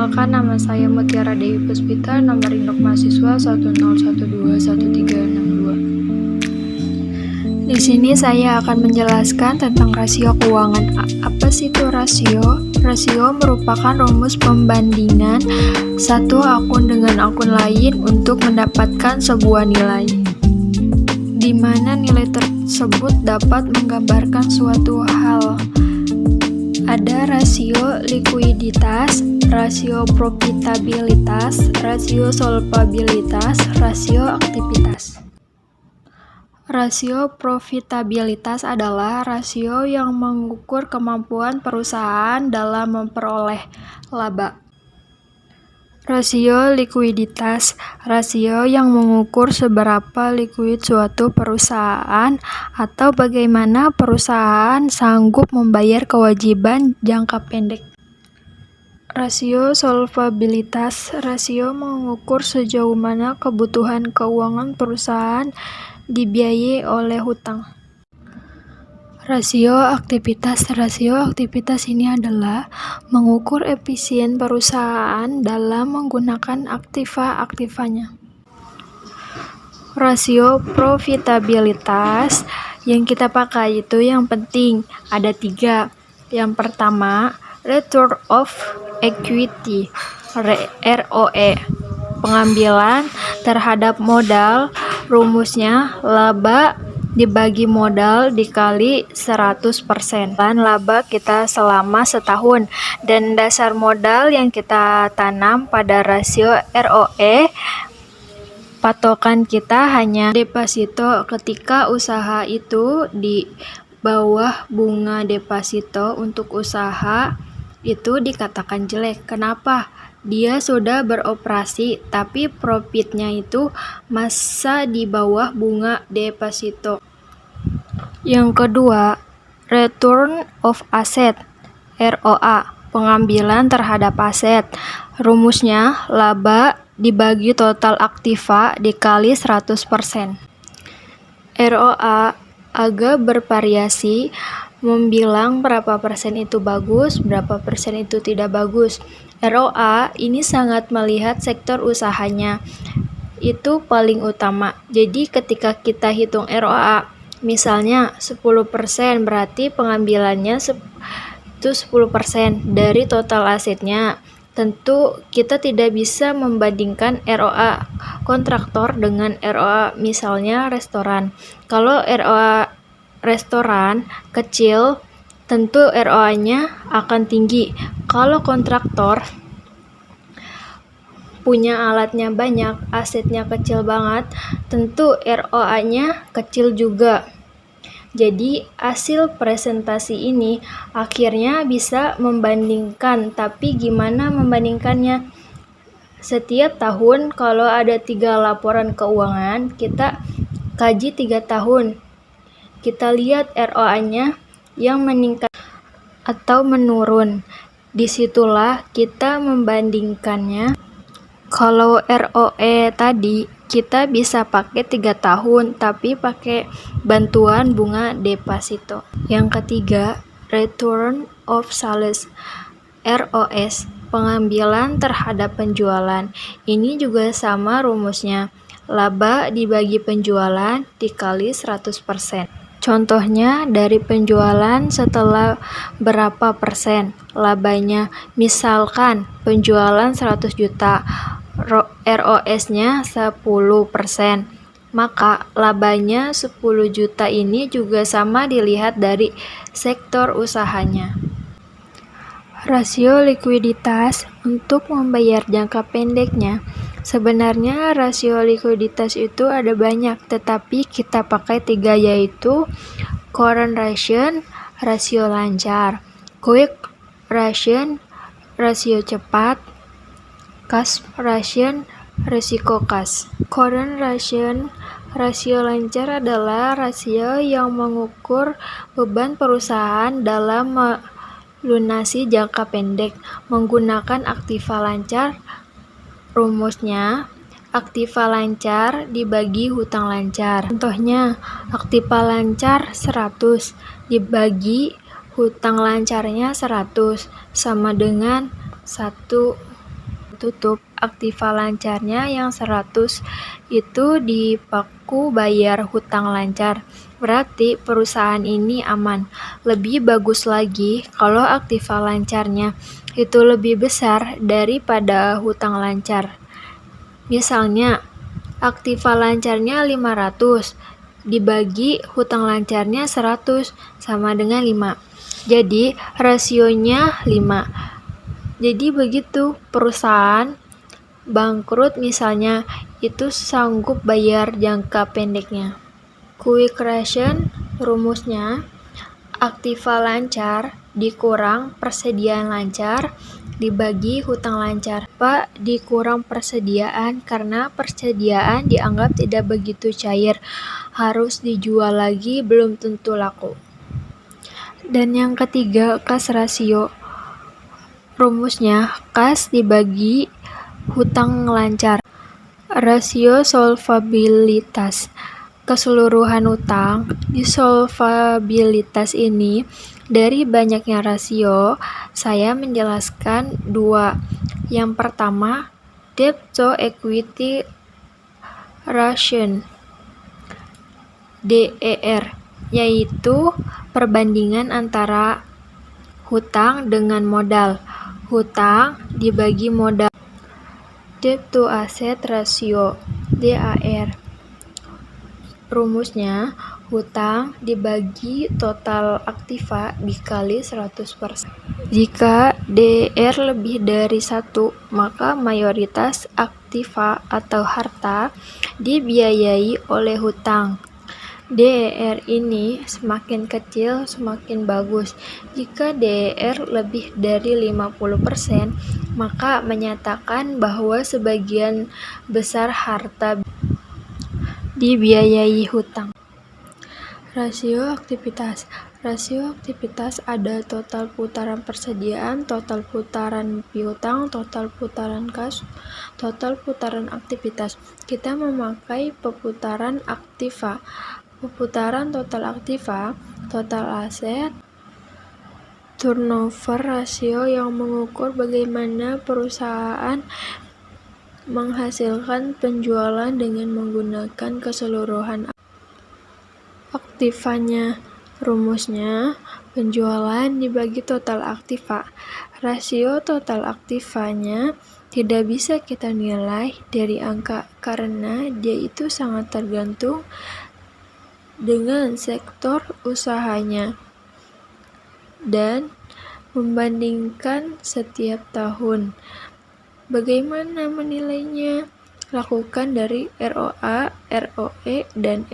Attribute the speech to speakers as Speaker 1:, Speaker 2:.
Speaker 1: Perkenalkan, nama saya Mutiara Dewi Puspita, nomor induk mahasiswa 1012132. Di sini saya akan menjelaskan tentang rasio keuangan. Apa sih itu rasio? Rasio merupakan rumus pembandingan satu akun dengan akun lain untuk mendapatkan sebuah nilai, di mana nilai tersebut dapat menggambarkan suatu hal. Ada rasio likuiditas, rasio profitabilitas, rasio solvabilitas, rasio aktivitas. Rasio profitabilitas adalah rasio yang mengukur kemampuan perusahaan dalam memperoleh laba. Rasio likuiditas, rasio yang mengukur seberapa likuid suatu perusahaan atau bagaimana perusahaan sanggup membayar kewajiban jangka pendek. Rasio solvabilitas, rasio mengukur sejauh mana kebutuhan keuangan perusahaan dibiayai oleh hutang. Rasio aktivitas ini adalah mengukur efisien perusahaan dalam menggunakan aktiva-aktivanya. Rasio profitabilitas yang kita pakai itu yang penting ada 3. Yang pertama, return of equity, ROE, pengambilan terhadap modal. Rumusnya laba dibagi modal dikali 100%. Dan laba kita selama setahun, dan dasar modal yang kita tanam pada rasio ROE, patokan kita hanya deposito. Ketika usaha itu di bawah bunga deposito untuk usaha itu dikatakan jelek. Kenapa? Dia sudah beroperasi tapi profitnya itu masa di bawah bunga deposito. Yang kedua, return of asset, ROA, pengambilan terhadap aset. Rumusnya laba dibagi total aktiva dikali 100%. ROA agak bervariasi, membilang berapa persen itu bagus, berapa persen itu tidak bagus. ROA ini sangat melihat sektor usahanya, itu paling utama. Jadi ketika kita hitung ROA, misalnya 10%, berarti pengambilannya itu 10% dari total asetnya. Tentu kita tidak bisa membandingkan ROA kontraktor dengan ROA misalnya restoran. Kalau ROA restoran kecil, tentu ROA-nya akan tinggi. Kalau kontraktor punya alatnya banyak, asetnya kecil banget, tentu ROA-nya kecil juga. Jadi hasil presentasi ini akhirnya bisa membandingkan, tapi gimana membandingkannya? Setiap tahun kalau ada 3 laporan keuangan, kita kaji 3 tahun. Kita lihat ROA-nya yang meningkat atau menurun. Disitulah kita membandingkannya. Kalau ROE tadi kita bisa pakai 3 tahun tapi pakai bantuan bunga deposito. Yang ketiga, return of sales, ROS, pengambilan terhadap penjualan. Ini juga sama rumusnya, laba dibagi penjualan dikali 100%. Contohnya dari penjualan setelah berapa persen labanya. Misalkan penjualan 100 juta, ROS-nya 10%, maka labanya 10 juta ini juga sama dilihat dari sektor usahanya. Rasio likuiditas untuk membayar jangka pendeknya. Sebenarnya rasio likuiditas itu ada banyak, tetapi kita pakai 3, yaitu current ratio, rasio lancar, quick ratio, rasio cepat, cash ratio, risiko kas. Current ratio, rasio lancar adalah rasio yang mengukur beban perusahaan dalam melunasi jangka pendek menggunakan aktiva lancar. Rumusnya aktiva lancar dibagi hutang lancar. Contohnya, aktiva lancar 100 dibagi hutang lancarnya 100 sama dengan 1 tutup, aktiva lancarnya yang 100 itu dipaku bayar hutang lancar. Berarti perusahaan ini aman. Lebih bagus lagi kalau aktiva lancarnya itu lebih besar daripada hutang lancar. Misalnya, aktiva lancarnya 500, dibagi hutang lancarnya 100, sama dengan 5. Jadi, rasionya 5. Jadi begitu, perusahaan bangkrut misalnya, itu sanggup bayar jangka pendeknya. Quick ration, rumusnya aktiva lancar dikurang persediaan lancar dibagi hutang lancar. Pak, dikurang persediaan karena persediaan dianggap tidak begitu cair, harus dijual lagi, belum tentu laku. Dan yang ketiga, kas rasio. Rumusnya kas dibagi hutang lancar. Rasio solvabilitas. Keseluruhan utang di solvabilitas ini dari banyaknya rasio, saya menjelaskan 2. Yang pertama, debt to equity ratio DER, yaitu perbandingan antara hutang dengan modal. Hutang dibagi modal. Debt to asset ratio DAR. Rumusnya, hutang dibagi total aktiva dikali 100%. Jika DR lebih dari 1, maka mayoritas aktiva atau harta dibiayai oleh hutang. DER ini semakin kecil semakin bagus. Jika DER lebih dari 50%, maka menyatakan bahwa sebagian besar harta dibiayai hutang. Rasio aktivitas. Rasio aktivitas ada total putaran persediaan, total putaran piutang, total putaran kas, total putaran aktivitas. Kita memakai peputaran aktiva. Peputaran total aktiva, total aset, turnover rasio yang mengukur bagaimana perusahaan menghasilkan penjualan dengan menggunakan keseluruhan aktivanya. Rumusnya, penjualan dibagi total aktiva. Rasio total aktivanya tidak bisa kita nilai dari angka karena dia itu sangat tergantung dengan sektor usahanya dan membandingkan setiap tahun. Bagaimana menilainya? Lakukan dari ROA, ROE, dan